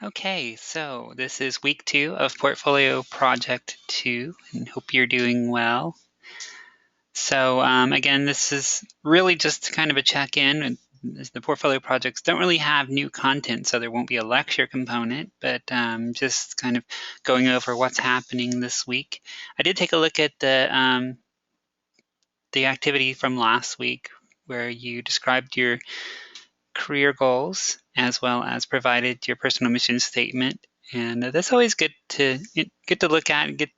Okay, so this is week 2 of Portfolio Project 2, and hope you're doing well. So again, this is really just kind of a check-in. The portfolio projects don't really have new content, so there won't be a lecture component, but just kind of going over what's happening this week. I did take a look at the activity from last week where you described your career goals as well as provided your personal mission statement. And that's always good to look at and get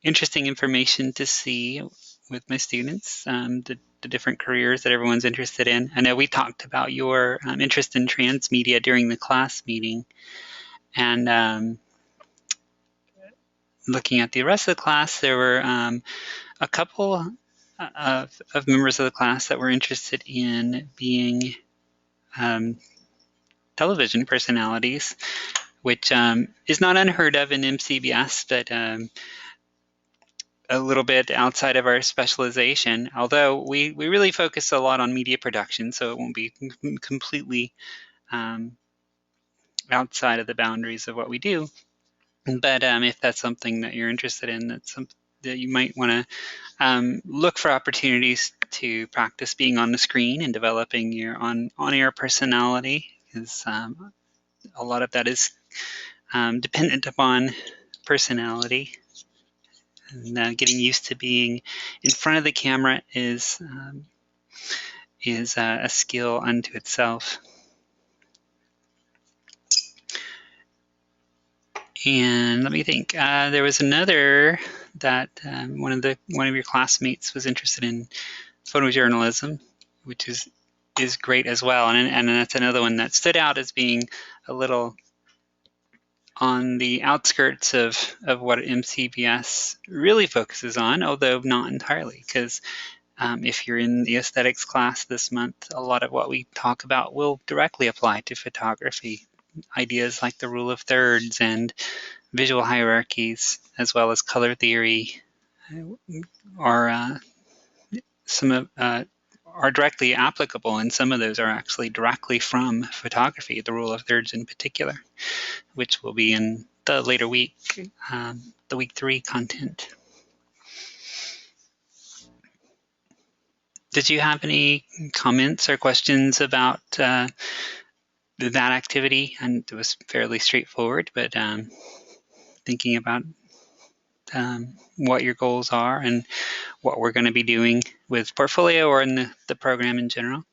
interesting information to see with my students, the different careers that everyone's interested in. I know we talked about your interest in transmedia during the class meeting, and looking at the rest of the class, there were a couple of members of the class that were interested in being television personalities, which is not unheard of in MCBS, but a little bit outside of our specialization, although we really focus a lot on media production, so it won't be completely outside of the boundaries of what we do. But if that's something that you're interested in, that's something that you might want to look for opportunities to practice being on the screen and developing your on-air personality, because a lot of that is dependent upon personality. And getting used to being in front of the camera is a skill unto itself. And let me think. There was another that one of your classmates was interested in photojournalism, which is great as well. And that's another one that stood out as being a little on the outskirts of what MCBS really focuses on, although not entirely, because if you're in the aesthetics class this month, a lot of what we talk about will directly apply to photography. Ideas like the rule of thirds and visual hierarchies, as well as color theory, are are directly applicable, and some of those are actually directly from photography, the rule of thirds in particular, which will be in the later week, the week 3 content. Did you have any comments or questions about that activity? And it was fairly straightforward, but thinking about what your goals are and what we're going to be doing with portfolio or in the program in general.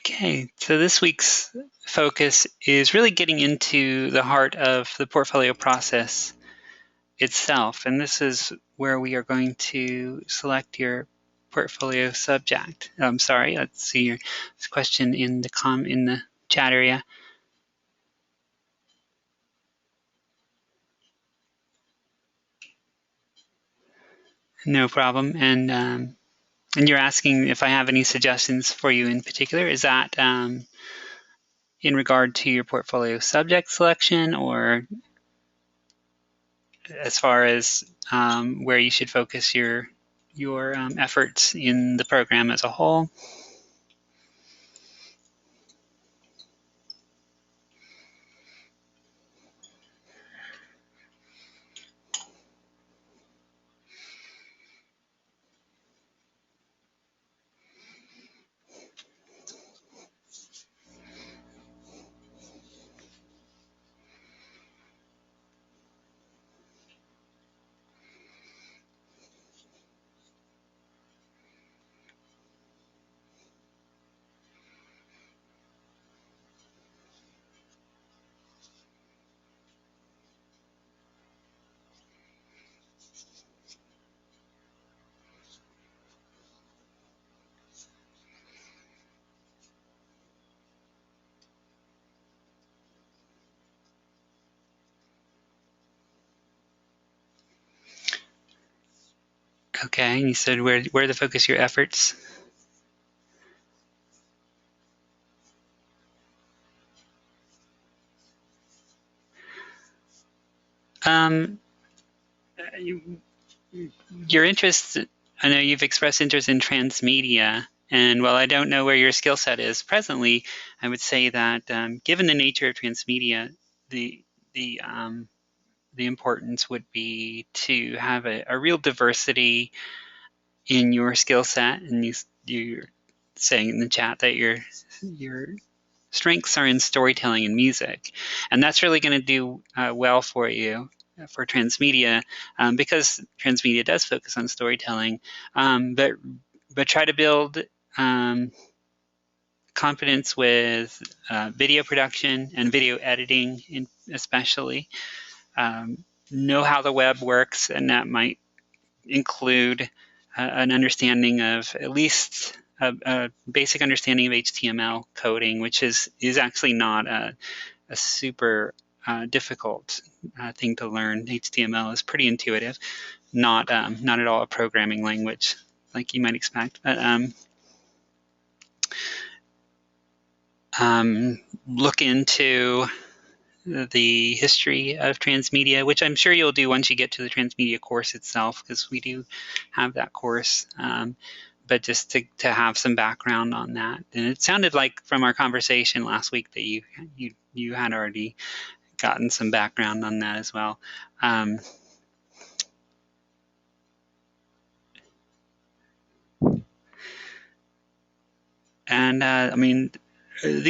Okay, so this week's focus is really getting into the heart of the portfolio process itself, and this is where we are going to select your portfolio subject. I'm sorry, let's see your question in the chat area. No problem. And you're asking if I have any suggestions for you in particular. Is that in regard to your portfolio subject selection, or as far as where you should focus your efforts in the program as a whole? Okay, and you said where to focus your efforts? Um, your interest, I know you've expressed interest in transmedia, and while I don't know where your skill set is presently, I would say that given the nature of transmedia, the the um, the importance would be to have a real diversity in your skill set. And you're saying in the chat that your strengths are in storytelling and music, and that's really going to do well for you for transmedia, because transmedia does focus on storytelling, but try to build um, confidence with video production and video editing, especially. Know how the web works, and that might include an understanding of at least a basic understanding of HTML coding, which is actually not a super difficult thing to learn. HTML is pretty intuitive, not at all a programming language like you might expect. But look into the history of transmedia, which I'm sure you'll do once you get to the transmedia course itself, because we do have that course. But just to have some background on that. And it sounded like from our conversation last week that you had already gotten some background on that as well. And I mean, a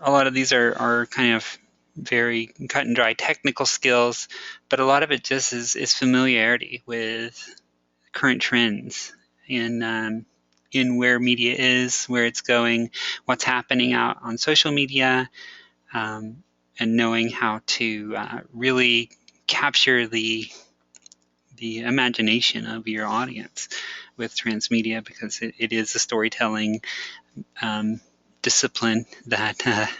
lot of these are kind of very cut and dry technical skills, but a lot of it just is familiarity with current trends in where media is, where it's going, what's happening out on social media, and knowing how to really capture the imagination of your audience with transmedia, because it is a storytelling discipline that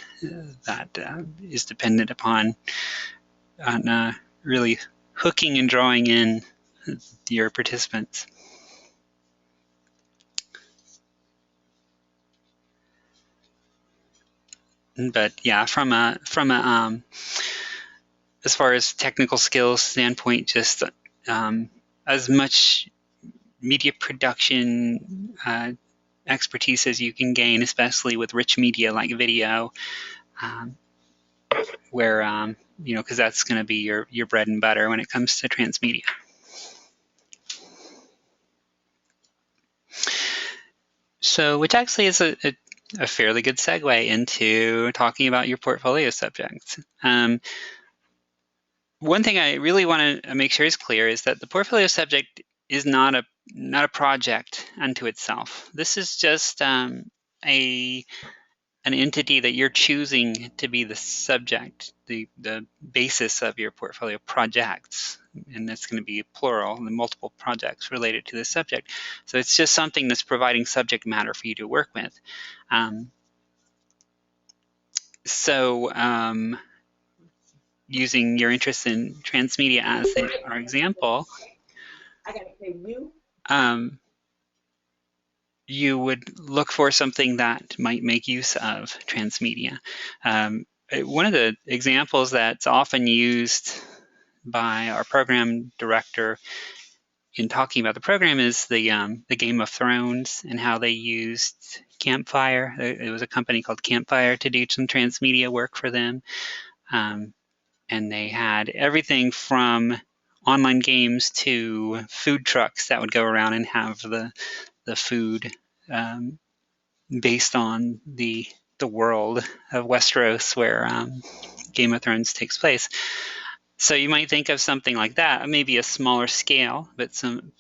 is dependent upon on really hooking and drawing in your participants. But yeah, from a as far as technical skills standpoint, just as much media production expertise as you can gain, especially with rich media like video, where because that's going to be your bread and butter when it comes to transmedia. So, which actually is a fairly good segue into talking about your portfolio subjects. One thing I really want to make sure is clear is that the portfolio subject is not a project unto itself. This is just an entity that you're choosing to be the subject, the basis of your portfolio projects, and that's going to be plural, the multiple projects related to the subject. So it's just something that's providing subject matter for you to work with. Using your interest in transmedia as our example, you would look for something that might make use of transmedia. One of the examples that's often used by our program director in talking about the program is the Game of Thrones, and how they used Campfire. It was a company called Campfire to do some transmedia work for them. And they had everything from online games to food trucks that would go around and have the food based on the world of Westeros, where Game of Thrones takes place. So you might think of something like that, maybe a smaller scale, but some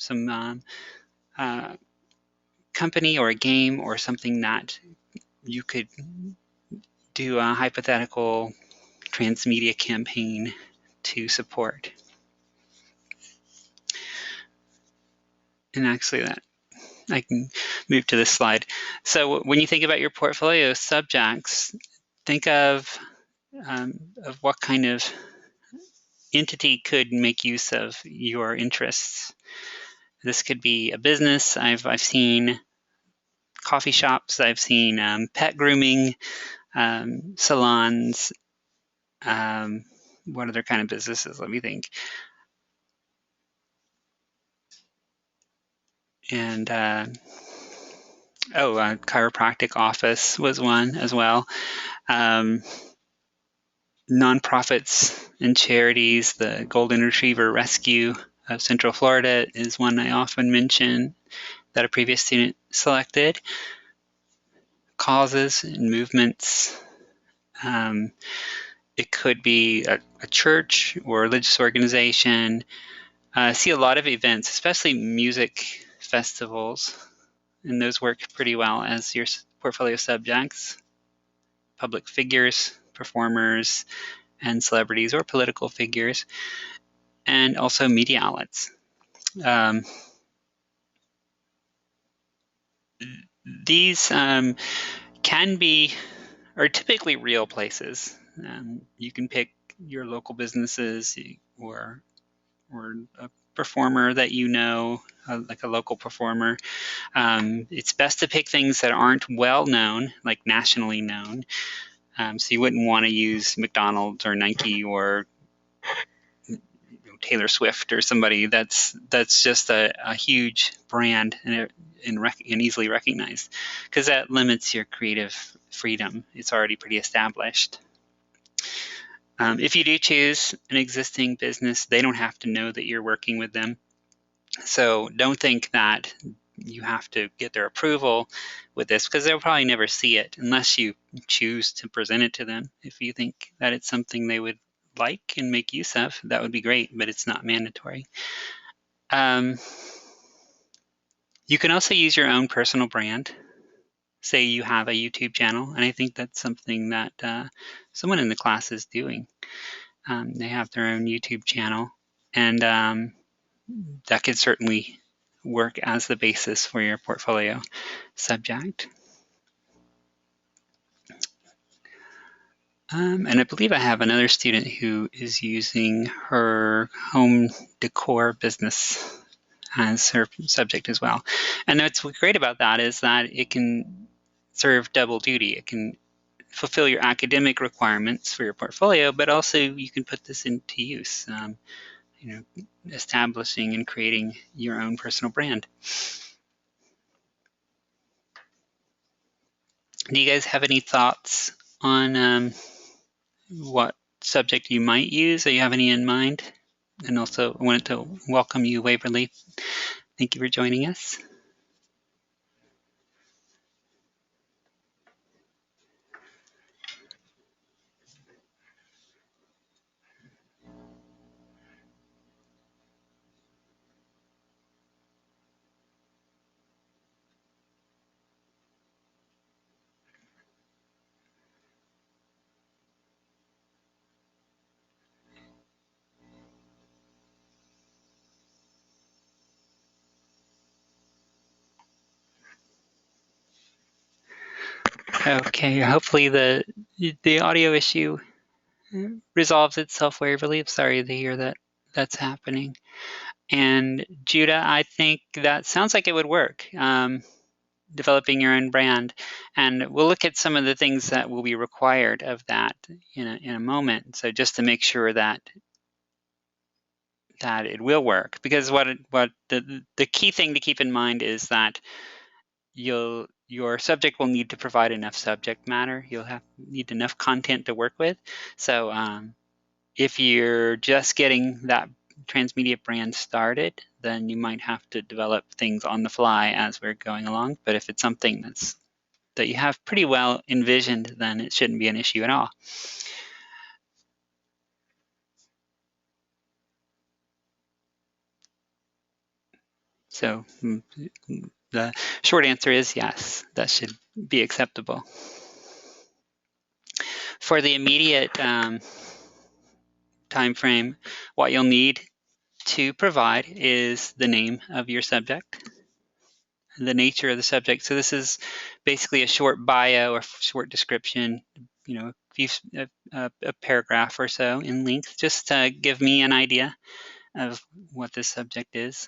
company or a game or something that you could do a hypothetical transmedia campaign to support. And actually, that I can move to this slide. So when you think about your portfolio subjects, think of what kind of entity could make use of your interests. This could be a business. I've seen coffee shops. I've seen pet grooming salons. What other kind of businesses? Let me think. And chiropractic office was one as well. Um, Nonprofits and charities, the Golden Retriever Rescue of Central Florida is one I often mention that a previous student selected. Causes and movements. Um, it could be a church or religious organization. I see a lot of events, especially music festivals, and those work pretty well as your portfolio subjects. Public figures, performers, and celebrities or political figures, and also media outlets. Um, these can be, are typically real places. You can pick your local businesses or a performer that you know, like a local performer. It's best to pick things that aren't well known, like nationally known. So you wouldn't want to use McDonald's or Nike or Taylor Swift or somebody that's just a huge brand and easily recognized, because that limits your creative freedom. It's already pretty established. If you do choose an existing business, they don't have to know that you're working with them. So don't think that you have to get their approval with this, because they'll probably never see it unless you choose to present it to them. If you think that it's something they would like and make use of, that would be great, but it's not mandatory. You can also use your own personal brand. Say you have a YouTube channel, and I think that's something that someone in the class is doing. They have their own YouTube channel, and that could certainly work as the basis for your portfolio subject. And I believe I have another student who is using her home decor business as her subject as well. And what's great about that is that it can serve double duty. It can fulfill your academic requirements for your portfolio, but also you can put this into use, establishing and creating your own personal brand. Do you guys have any thoughts on what subject you might use? Do you have any in mind? And also, I wanted to welcome you, Waverly. Thank you for joining us. Okay, hopefully the audio issue resolves itself, Waverly. I'm sorry to hear that that's happening. And Judah, I think that sounds like it would work, developing your own brand. And we'll look at some of the things that will be required of that in a moment. So just to make sure that it will work, because what the key thing to keep in mind is that your subject will need to provide enough subject matter. You'll need enough content to work with. So if you're just getting that transmedia brand started, then you might have to develop things on the fly as we're going along. But if it's something that you have pretty well envisioned, then it shouldn't be an issue at all. So the short answer is yes, that should be acceptable. For the immediate time frame, what you'll need to provide is the name of your subject, the nature of the subject. So this is basically a short bio or short description, a paragraph or so in length, just to give me an idea of what this subject is.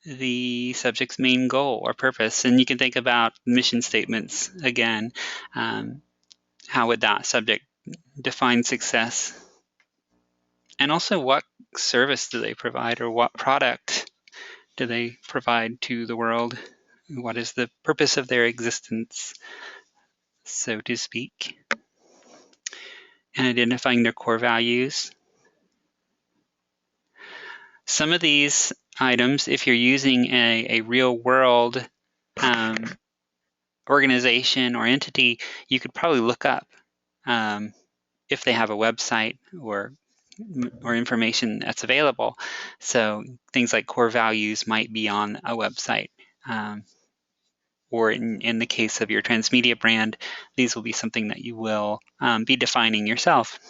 the subject's main goal or purpose. And you can think about mission statements again. How would that subject define success? And also, what service do they provide, or what product do they provide to the world? What is the purpose of their existence, so to speak? And identifying their core values. Some of these items, if you're using a real world organization or entity, you could probably look up if they have a website or information that's available. So things like core values might be on a website. Or in the case of your transmedia brand, these will be something that you will be defining yourself.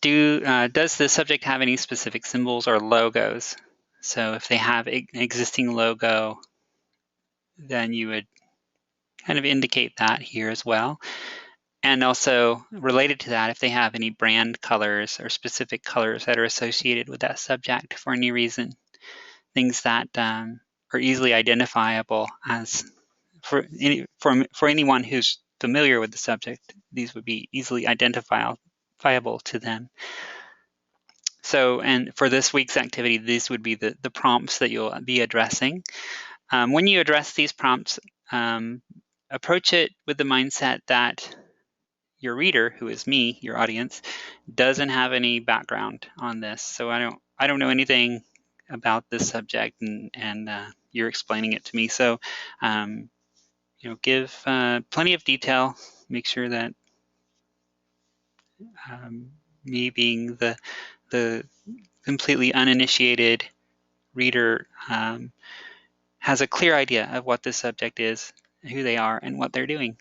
Does the subject have any specific symbols or logos? So if they have an existing logo, then you would kind of indicate that here as well. And also related to that, if they have any brand colors or specific colors that are associated with that subject for any reason, things that are easily identifiable as for anyone who's familiar with the subject, these would be easily identifiable to them. So, and for this week's activity, these would be the prompts that you'll be addressing. When you address these prompts, approach it with the mindset that your reader, who is me, your audience, doesn't have any background on this. So I don't know anything about this subject, and you're explaining it to me. So give plenty of detail. Make sure that me being the completely uninitiated reader has a clear idea of what this subject is, who they are, and what they're doing.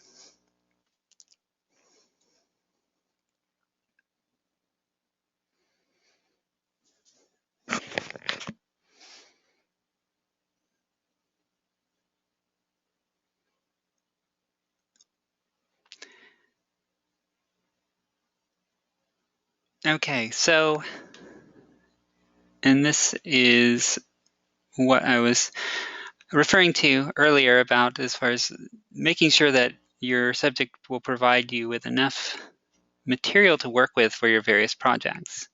Okay, so, and this is what I was referring to earlier about as far as making sure that your subject will provide you with enough material to work with for your various projects.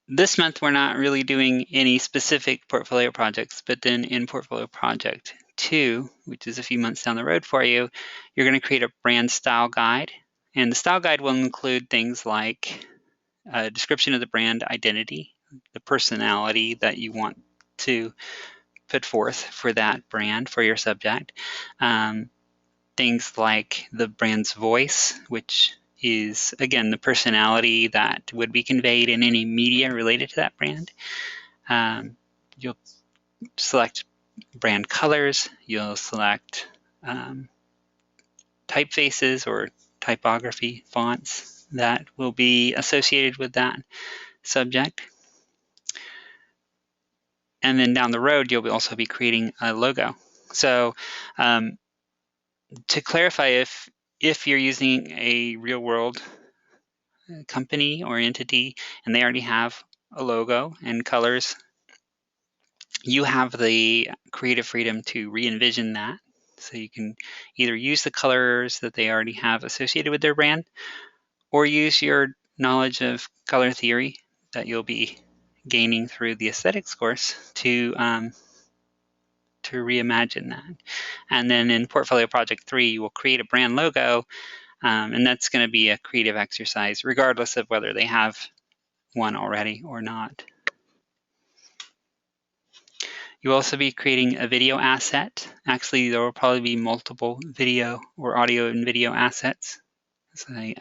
This month, we're not really doing any specific portfolio projects, but then in Portfolio Project 2, which is a few months down the road for you, you're going to create a brand style guide. And the style guide will include things like a description of the brand identity, the personality that you want to put forth for that brand, for your subject. Things like the brand's voice, which is, again, the personality that would be conveyed in any media related to that brand. You'll select brand colors. You'll select typefaces or typography fonts that will be associated with that subject. And then down the road, you'll also be creating a logo. So to clarify, if you're using a real world company or entity and they already have a logo and colors, you have the creative freedom to re-envision that. So you can either use the colors that they already have associated with their brand, or use your knowledge of color theory that you'll be gaining through the aesthetics course to reimagine that. And then in Portfolio Project 3, you will create a brand logo, and that's going to be a creative exercise, regardless of whether they have one already or not. You'll also be creating a video asset. Actually, there will probably be multiple video or audio and video assets. So I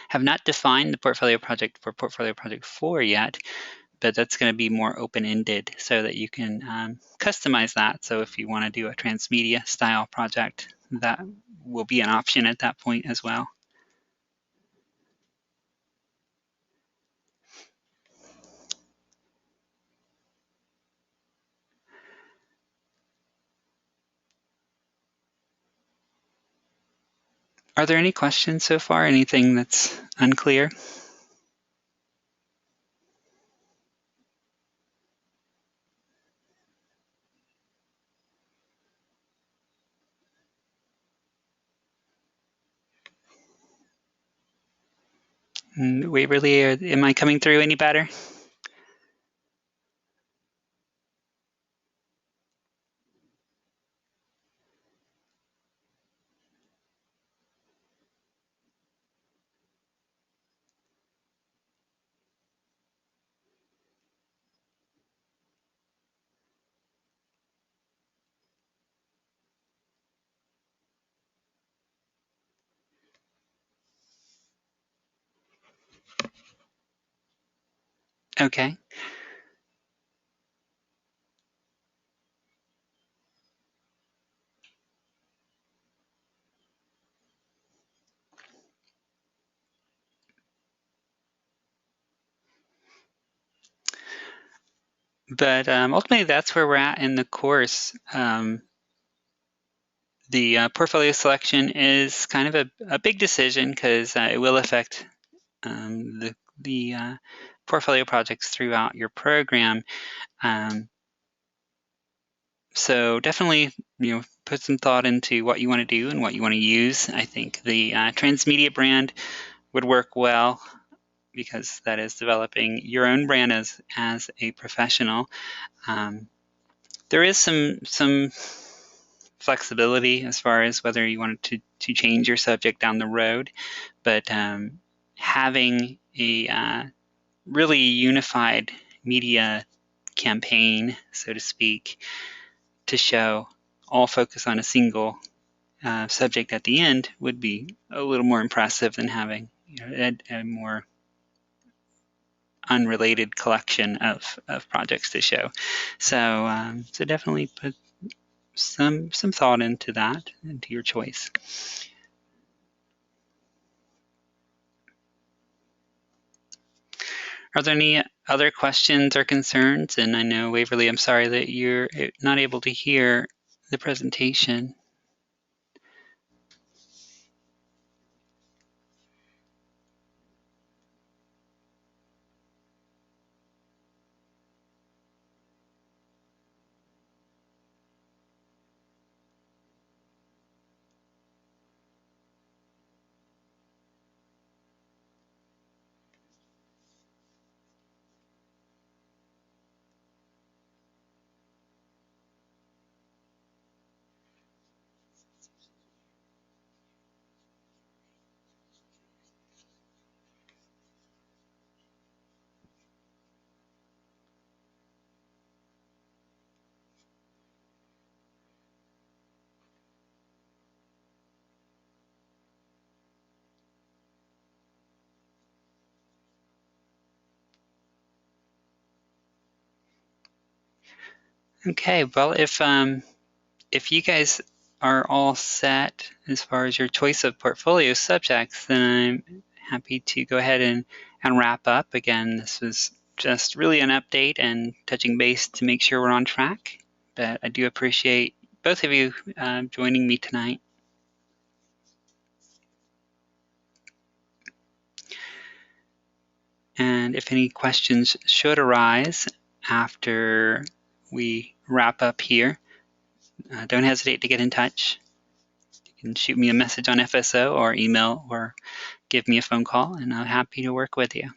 have not defined the portfolio project for Portfolio Project 4 yet, but that's going to be more open-ended so that you can customize that. So if you want to do a transmedia style project, that will be an option at that point as well. Are there any questions so far? Anything that's unclear? Waverly, am I coming through any better? Okay. But ultimately, that's where we're at in the course. The portfolio selection is kind of a big decision because it will affect the portfolio projects throughout your program. So definitely, put some thought into what you want to do and what you want to use. I think the transmedia brand would work well because that is developing your own brand as a professional. There is some flexibility as far as whether you wanted to change your subject down the road, but having a really unified media campaign, so to speak, to show all focus on a single subject at the end would be a little more impressive than having a more unrelated collection of projects to show. So definitely put some thought into that, into your choice. Are there any other questions or concerns? And I know, Waverly, I'm sorry that you're not able to hear the presentation. Okay, well, if you guys are all set as far as your choice of portfolio subjects, then I'm happy to go ahead and wrap up. Again, this was just really an update and touching base to make sure we're on track. But I do appreciate both of you joining me tonight. And if any questions should arise after we wrap up here, don't hesitate to get in touch. You can shoot me a message on FSO or email or give me a phone call, and I'm happy to work with you.